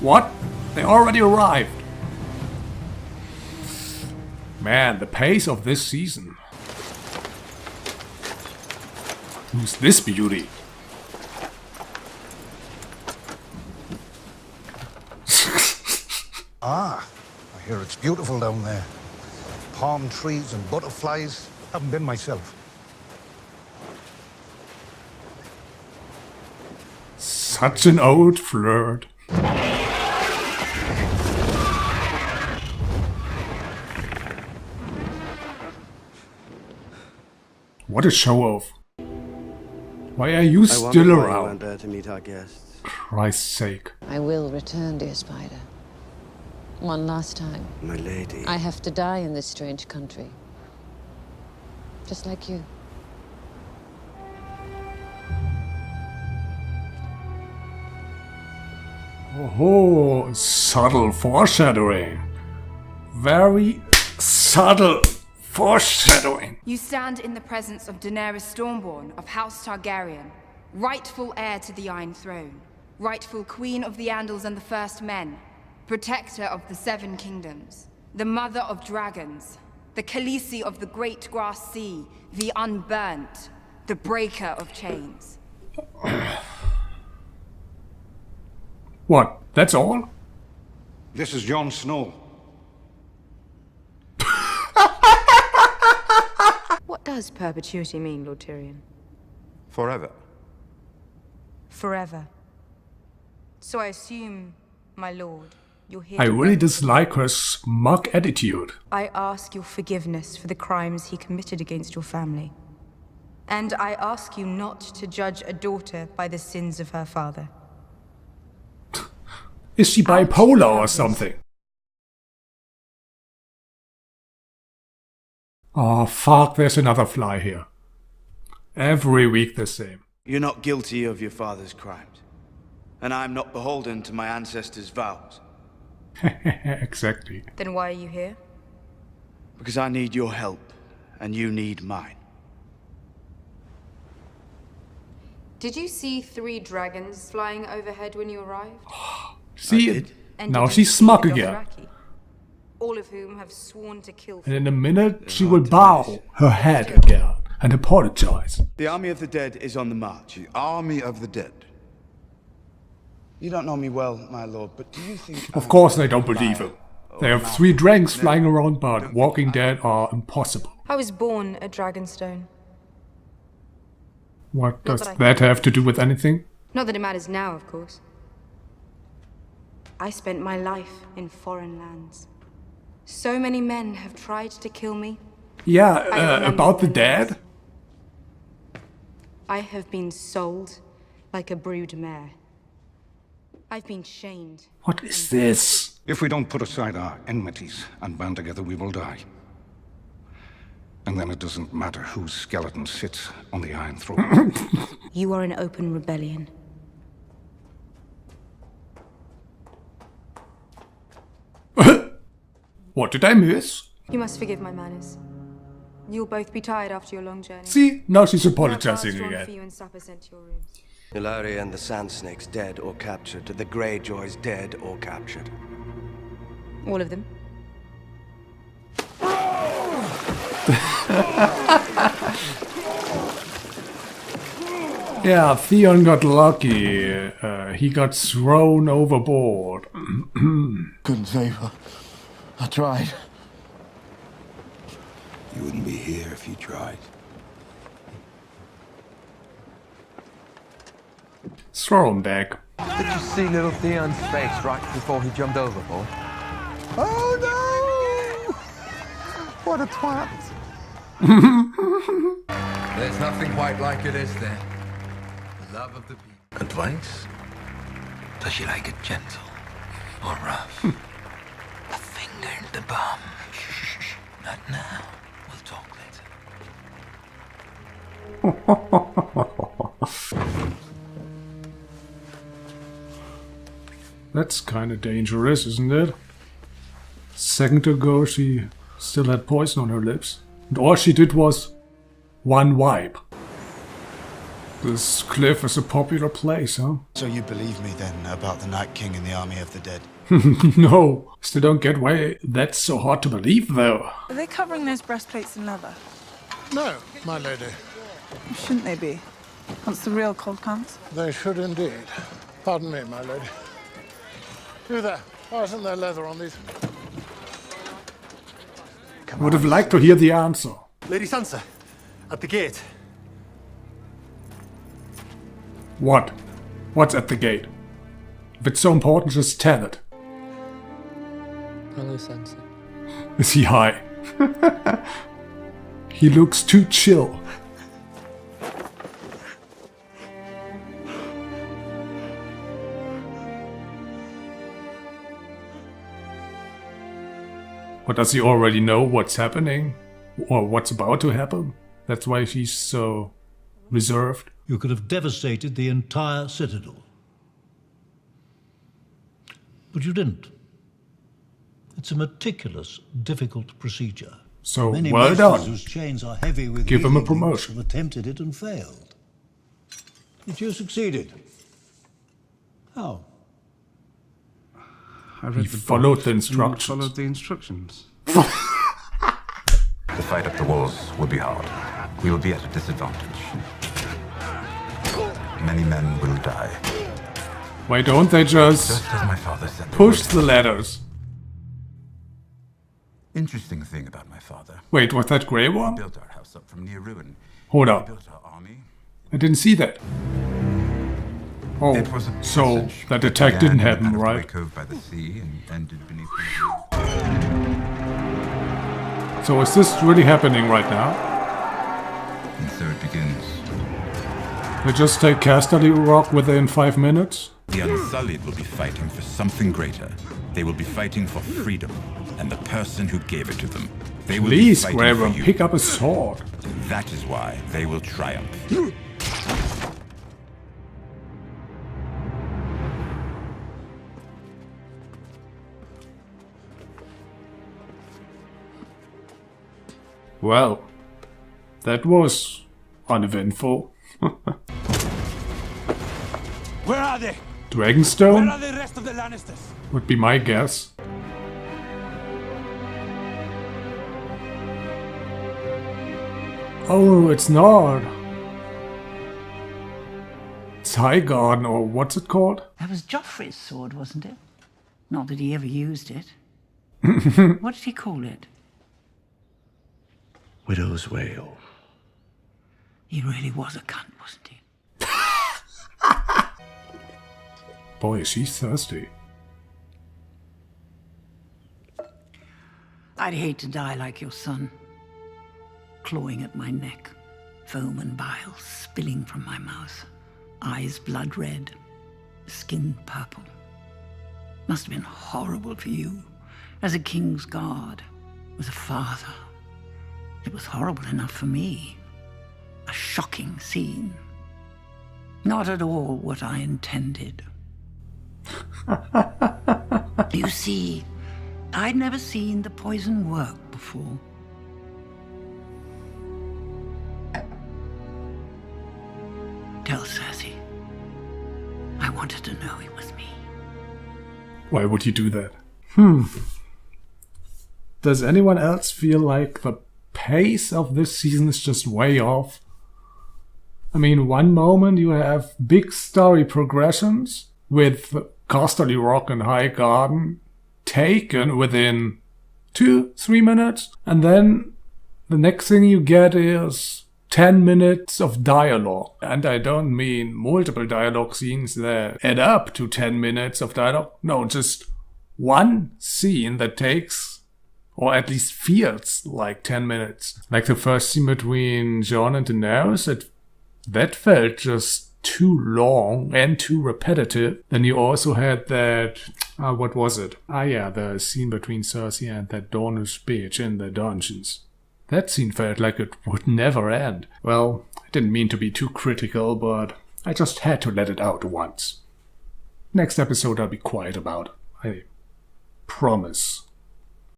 What? They already arrived. Man, the pace of this season. Who's this beauty? Ah, I hear it's beautiful down there. Palm trees and butterflies. Haven't been myself. Such an old flirt. What a show off. Why are you still around? Went there to meet our guests. Christ's sake. I will return, dear Spider. One last time. My lady. I have to die in this strange country. Just like you. Oh, subtle foreshadowing. Very subtle foreshadowing. You stand in the presence of Daenerys Stormborn of House Targaryen, rightful heir to the Iron Throne, rightful queen of the Andals and the First Men, protector of the Seven Kingdoms, the mother of dragons, the Khaleesi of the Great Grass Sea, the Unburnt, the breaker of chains. What? That's all? This is Jon Snow. What does perpetuity mean, Lord Tyrion? Forever. Forever. So I assume, my lord, you're here I to really dislike her smug attitude. I ask your forgiveness for the crimes he committed against your family. And I ask you not to judge a daughter by the sins of her father. Is she bipolar or something? Oh fuck, there's another fly here. Every week the same. You're not guilty of your father's crimes. And I'm not beholden to my ancestors' vows. Exactly. Then why are you here? Because I need your help, and you need mine. Did you see 3 dragons flying overhead when you arrived? See I it? did. And Now did you she's see smug the again. Dothraki? All of whom have sworn to kill And in a minute she not will to bow miss. her head again and apologize. The army of the dead is on the march. The army of the dead. You don't know me well, my lord, but do you think... Of course they don't believe him. They have 3 dragons flying around, but Walking Dead are impossible. I was born at Dragonstone. What does that I that have to do with anything? Not that it matters now, of course. I spent my life in foreign lands. So many men have tried to kill me. Yeah, I remember about the when dead? I have been sold like a brood mare. I've been shamed. What is this? If we don't put aside our enmities and band together, we will die. And then it doesn't matter whose skeleton sits on the Iron Throne. You are an open rebellion. What did I miss? You must forgive my manners. You'll both be tired after your long journey. See, now she's Have apologizing baths drawn for again. you and supper sent to your rooms. Ilaria and the Sand Snakes dead or captured. The Greyjoys dead or captured. All of them? Yeah, Theon got lucky. He got thrown overboard. Couldn't save her. I tried. You wouldn't be here if you tried. Throw him back. Did you see little Theon's face right before he jumped overboard? Oh no! What a twat. There's nothing quite like it, is there? The love of the people. Advice? Does she like it gentle or rough? A finger in the bum. Not now. We'll talk later. That's kind of dangerous, isn't it? Second ago she still had poison on her lips. And all she did was one wipe. This cliff is a popular place, huh? So you believe me then about the Night King and the army of the dead? No, still don't get why that's so hard to believe, though. Are they covering those breastplates in leather? No, my lady. Shouldn't they be? Once the real cold comes? They should indeed. Pardon me, my lady. You there. Why isn't there leather on these? I would have liked to hear the answer. Lady Sansa, at the gate. What? What's at the gate? If it's so important, just tell it. Hello, Sansa. Is he high? He looks too chill. Or does he already know what's happening? Or what's about to happen? That's why she's so reserved. You could have devastated the entire citadel. But you didn't. It's a meticulous, difficult procedure. So, Many well masters done. whose chains are heavy with Give him a healing promotion. have attempted it and failed. But you succeeded. How? He followed the instructions. Followed the instructions. The fight up the walls will be hard. We will be at a disadvantage. Many men will die. Why don't they just as my father said they push would. the ladders? Interesting thing about my father. Wait, was that grey He one? built our house up from near ruin. Hold He up. built our army. I didn't see that. Oh, It was a so passage that attack began didn't in happen, Hathaway right? Cove by the sea and ended beneath the... So is this really happening right now? And so it begins. They just take Casterly Rock within 5 minutes? The Unsullied will be fighting for something greater. They will be fighting for freedom and the person who gave it to them. They will Please, be fighting for Graham, you. pick up a sword. That is why they will triumph. Well, that was uneventful. Where are they? Dragonstone Where are the rest of the Lannisters? would be my guess. Oh, it's not. It's Highgarden, or what's it called? That was Joffrey's sword, wasn't it? Not that he ever used it. What did he call it? Widow's Wail. He really was a cunt, wasn't he? Boy, she's thirsty. I'd hate to die like your son. Clawing at my neck, foam and bile spilling from my mouth, eyes blood red, skin purple. Must have been horrible for you, as a king's guard, as a father. It was horrible enough for me. A shocking scene. Not at all what I intended. You see, I'd never seen the poison work before. Tell Cersei. I wanted to know it was me. Why would you do that? Does anyone else feel like the pace of this season is just way off? I mean, one moment you have big story progressions with Casterly Rock and Highgarden taken within 2-3 minutes, and then the next thing you get is 10 minutes of dialogue. And I don't mean multiple dialogue scenes that add up to 10 minutes of dialogue. No, just one scene that takes, or at least feels like 10 minutes. Like the first scene between Jon and Daenerys, that felt just too long and too repetitive. Then you also had that, what was it? Yeah, the scene between Cersei and that Dornish bitch in the dungeons. That scene felt like it would never end. Well, I didn't mean to be too critical, but I just had to let it out once. Next episode I'll be quiet about it. I promise.